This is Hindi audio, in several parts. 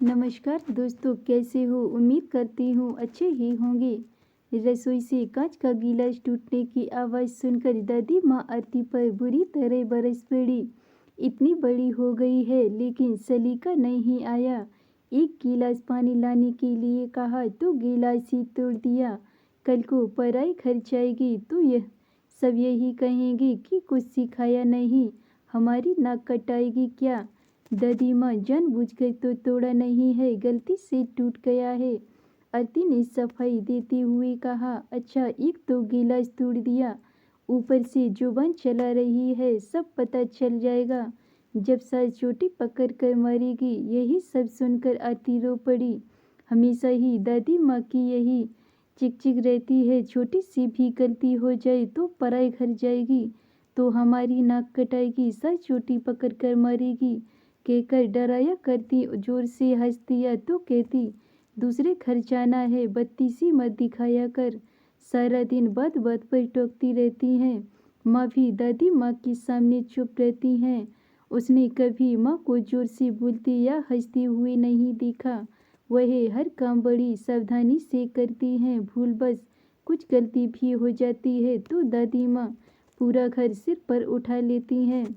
नमस्कार दोस्तों, कैसे हो? उम्मीद करती हूँ अच्छे ही होंगे। रसोई से कांच का गिलास टूटने की आवाज़ सुनकर दादी माँ आरती पर बुरी तरह बरस पड़ी। इतनी बड़ी हो गई है लेकिन सलीका नहीं आया। एक गिलास पानी लाने के लिए कहा तो गिलास ही तोड़ दिया। कल को पराई घर जाएगी तो यह सब यही कहेंगे कि कुछ सिखाया नहीं। हमारी नाक कटाएगी क्या? दादी माँ जानबूझकर तो तोड़ा नहीं है, गलती से टूट गया है। आरती ने सफाई देते हुए कहा, अच्छा एक तो गिलास तोड़ दिया, ऊपर से जुबान चला रही है, सब पता चल जाएगा जब सास चोटी पकड़ कर मारेगी। यही सब सुनकर आरती रो पड़ी। हमेशा ही दादी माँ की यही चिक रहती है, छोटी सी भी गलती हो जाए तो पराए घर जाएगी तो हमारी नाक कटाएगी, सास चोटी पकड़ कर मारेगी कहकर डराया करती। जोर से हंसती या तो कहती, दूसरे घर जाना है, बत्ती सी मत दिखाया कर। सारा दिन बात बात पर टोकती रहती हैं। माँ भी दादी माँ के सामने चुप रहती हैं। उसने कभी माँ को जोर से बोलती या हंसते हुए नहीं देखा। वह हर काम बड़ी सावधानी से करती हैं। भूल बस कुछ गलती भी हो जाती है तो दादी माँ पूरा घर सिर पर उठा लेती हैं।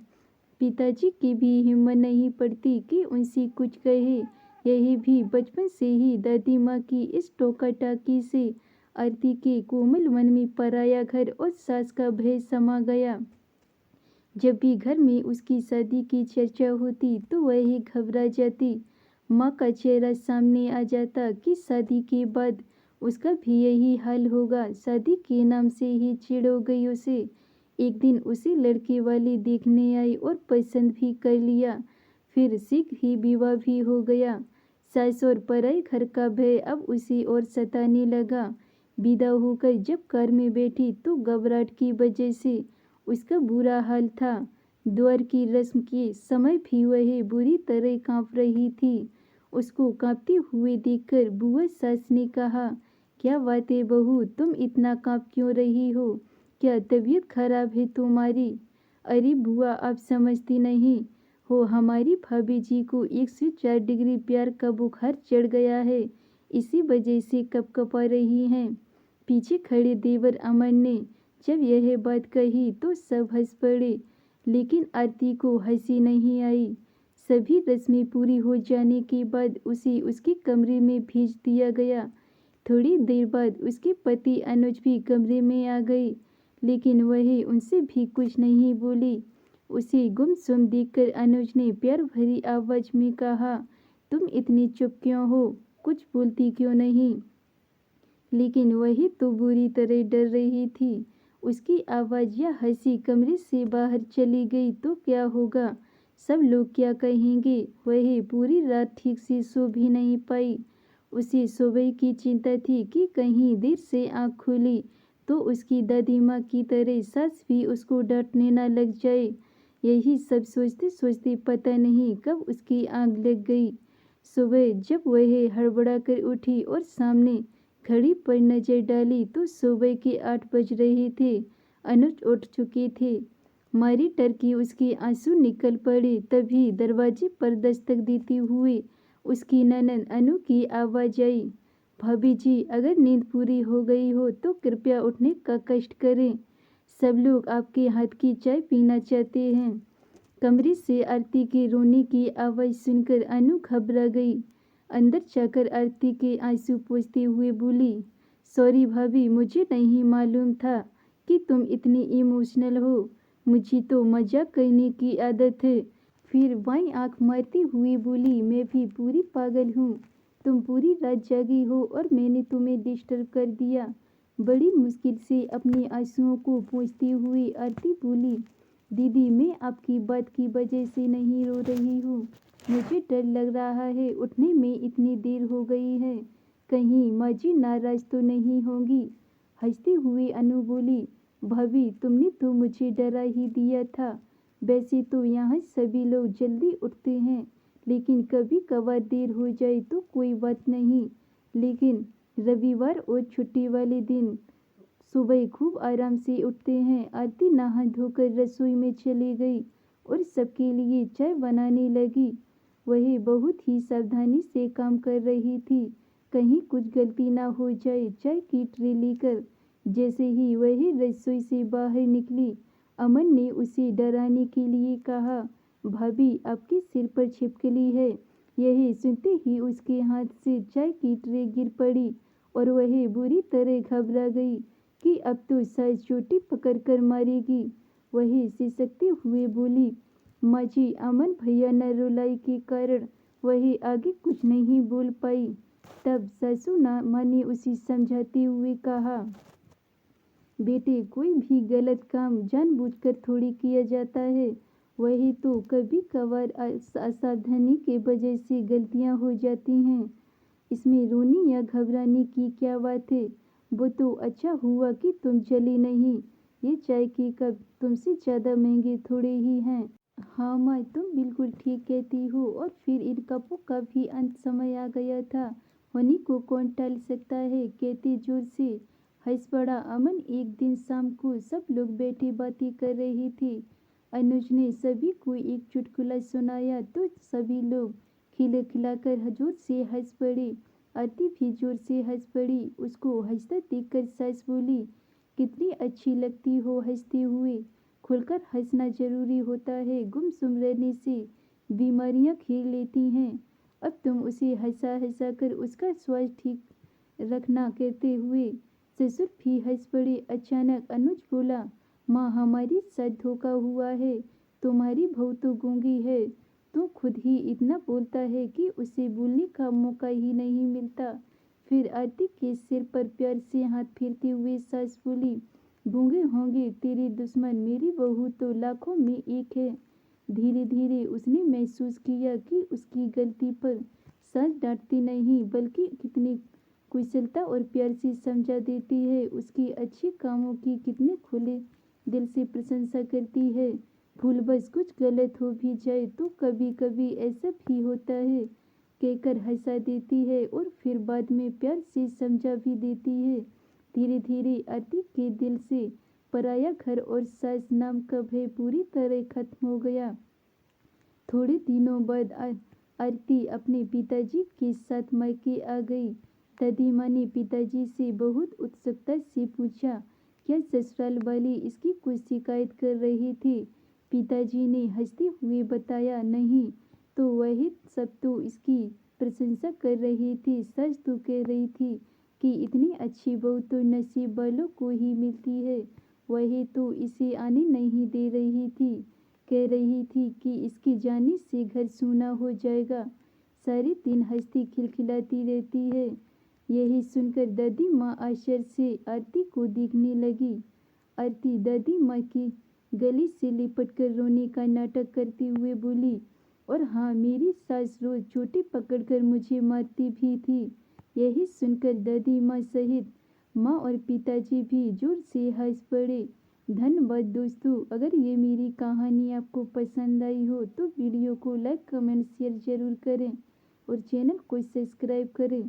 पिताजी की भी हिम्मत नहीं पड़ती कि उनसे कुछ कहे। यही भी बचपन से ही दादी माँ की इस टोका टाकी से आरती के कोमल मन में पराया घर और सास का भय समा गया। जब भी घर में उसकी शादी की चर्चा होती तो वह घबरा जाती। माँ का चेहरा सामने आ जाता कि शादी के बाद उसका भी यही हाल होगा। शादी के नाम से ही चिढ़ हो गई उसे। एक दिन उसे लड़के वाले देखने आई और पसंद भी कर लिया। फिर शीघ्र ही विवाह भी हो गया। सास और पराई घर का भय अब उसे और सताने लगा। विदा होकर जब कार में बैठी तो घबराहट की वजह से उसका बुरा हाल था। द्वार की रस्म के समय भी वह बुरी तरह कांप रही थी। उसको कांपते हुए देखकर बुआ सास ने कहा, क्या बात है बहू, तुम इतना कांप क्यों रही हो? क्या तबीयत खराब है तुम्हारी? अरे बुआ, आप समझती नहीं हो, हमारी भाभी जी को 104 डिग्री प्यार का बुखार चढ़ गया है, इसी वजह से कपकपा रही हैं। पीछे खड़े देवर अमर ने जब यह बात कही तो सब हंस पड़े, लेकिन आरती को हंसी नहीं आई। सभी रस्में पूरी हो जाने के बाद उसे उसके कमरे में भेज दिया गया। थोड़ी देर बाद उसके पति अनुज भी कमरे में आ गए, लेकिन वह उनसे भी कुछ नहीं बोली। उसे गुमसुम देखकर अनुज ने प्यार भरी आवाज में कहा, तुम इतनी चुप क्यों हो, कुछ बोलती क्यों नहीं? लेकिन वही तो बुरी तरह डर रही थी। उसकी आवाज़ या हंसी कमरे से बाहर चली गई तो क्या होगा, सब लोग क्या कहेंगे? वह पूरी रात ठीक से सो भी नहीं पाई। उसे सुबह की चिंता थी कि कहीं देर से आँख खुली तो उसकी दादी माँ की तरह सास भी उसको डांटने न लग जाए। यही सब सोचते सोचते पता नहीं कब उसकी आँख लग गई। सुबह जब वह हड़बड़ा कर उठी और सामने घड़ी पर नजर डाली तो सुबह के 8 बज रहे थे। अनुज उठ चुके थे। मारी टरकी उसके आंसू निकल पड़े। तभी दरवाजे पर दस्तक देते हुए उसकी ननद अनु की आवाज आई, भाभी जी, अगर नींद पूरी हो गई हो तो कृपया उठने का कष्ट करें, सब लोग आपके हाथ की चाय पीना चाहते हैं। कमरे से आरती के रोने की आवाज़ सुनकर अनु घबरा गई। अंदर जाकर आरती के आंसू पोंछते हुए बोली, सॉरी भाभी, मुझे नहीं मालूम था कि तुम इतनी इमोशनल हो। मुझे तो मजाक करने की आदत है। फिर बाईं आंख मारती हुई बोली, मैं भी पूरी पागल हूँ। तुम पूरी रात जागी हो और मैंने तुम्हें डिस्टर्ब कर दिया। बड़ी मुश्किल से अपने आंसुओं को पोंछती हुई आरती बोली, दीदी, मैं आपकी बात की वजह से नहीं रो रही हूँ। मुझे डर लग रहा है, उठने में इतनी देर हो गई है, कहीं माँ जी नाराज तो नहीं होंगी। हंसते हुए अनु बोली, भाभी, तुमने तो मुझे डरा ही दिया था। वैसे तो यहाँ सभी लोग जल्दी उठते हैं, लेकिन कभी कभार देर हो जाए तो कोई बात नहीं, लेकिन रविवार और छुट्टी वाले दिन सुबह खूब आराम से उठते हैं। आरती नहा धोकर रसोई में चली गई और सबके लिए चाय बनाने लगी। वह बहुत ही सावधानी से काम कर रही थी, कहीं कुछ गलती ना हो जाए। चाय की ट्रे लेकर जैसे ही वह रसोई से बाहर निकली, अमन ने उसे डराने के लिए कहा, भाभी आपके सिर पर छिपकली है। यही सुनते ही उसके हाथ से चाय की ट्रे गिर पड़ी और वह बुरी तरह घबरा गई कि अब तो सास चोटी पकड़कर मारेगी। वह सिसकते हुए बोली, माँ जी, अमन भैया न रुलाई के कारण वह आगे कुछ नहीं बोल पाई। तब सासू माँ ने उसे समझाते हुए कहा, बेटे, कोई भी गलत काम जानबूझकर थोड़ी किया जाता है। वही तो कभी कभार असावधानी के वजह से गलतियां हो जाती हैं। इसमें रोने या घबराने की क्या बात है। वो तो अच्छा हुआ कि तुम जली नहीं। ये चाय के कप तुमसे ज़्यादा महंगे थोड़े ही हैं। हाँ माँ, तुम बिल्कुल ठीक कहती हो। और फिर इन कपों का भी अंत समय आ गया था। होने को कौन टाल सकता है, कहते जोर से हंस पड़ा अमन। एक दिन शाम को सब लोग बैठे बातें कर रहे थे। अनुज ने सभी को एक चुटकुला सुनाया तो सभी लोग खिलखिलाकर जोर से हंस पड़े। आरती भी जोर से हंस पड़ी। उसको हंसता देखकर सास बोली, कितनी अच्छी लगती हो हंसते हुए। खुलकर हंसना जरूरी होता है, गुमसुम रहने से बीमारियां घेर लेती हैं। अब तुम उसे हंसा हंसा कर उसका स्वास्थ्य ठीक रखना, कहते हुए ससुर भी हंस पड़े। अचानक अनुज बोला, माँ, हमारी साथ धोखा हुआ है। तुम्हारी बहू तो गूंगी है। तू खुद ही इतना बोलता है कि उसे बोलने का मौका ही नहीं मिलता। फिर आरती के सिर पर प्यार से हाथ फेरते हुए सास बोली, गूंगे होंगे तेरे दुश्मन, मेरी बहू तो लाखों में एक है। धीरे धीरे उसने महसूस किया कि उसकी गलती पर सास डांटती नहीं बल्कि कितनी कुशलता और प्यार से समझा देती है। उसके अच्छे कामों की कितने खुले दिल से प्रशंसा करती है। भूलवश कुछ गलत हो भी जाए तो कभी कभी ऐसा भी होता है, कहकर हंसा देती है और फिर बाद में प्यार से समझा भी देती है। धीरे धीरे आरती के दिल से पराया घर और सास नाम का भय पूरी तरह खत्म हो गया। थोड़े दिनों बाद आरती अपने पिताजी के साथ मायके आ गई। दादी माँ ने पिताजी से बहुत उत्सुकता से पूछा, क्या ससुराल वाले इसकी कुछ शिकायत कर रहे थे। पिताजी ने हंसते हुए बताया, नहीं तो वह सब तो इसकी प्रशंसा कर रहे थे। सच तो कह रही थी कि इतनी अच्छी बहू तो नसीब वालों को ही मिलती है। वह तो इसे आने नहीं दे रही थी, कह रही थी कि इसके जाने से घर सूना हो जाएगा। सारे दिन हंसती खिलखिलाती रहती है। यही सुनकर दादी माँ आश्चर्य से आरती को देखने लगी। आरती दादी माँ की गले से लिपटकर रोने का नाटक करते हुए बोली, और हाँ, मेरी सास रोज चोटी पकड़कर मुझे मारती भी थी। यही सुनकर दादी माँ सहित माँ और पिताजी भी जोर से हंस पड़े। धन्यवाद दोस्तों। अगर ये मेरी कहानी आपको पसंद आई हो तो वीडियो को लाइक, कमेंट, शेयर जरूर करें और चैनल को सब्सक्राइब करें।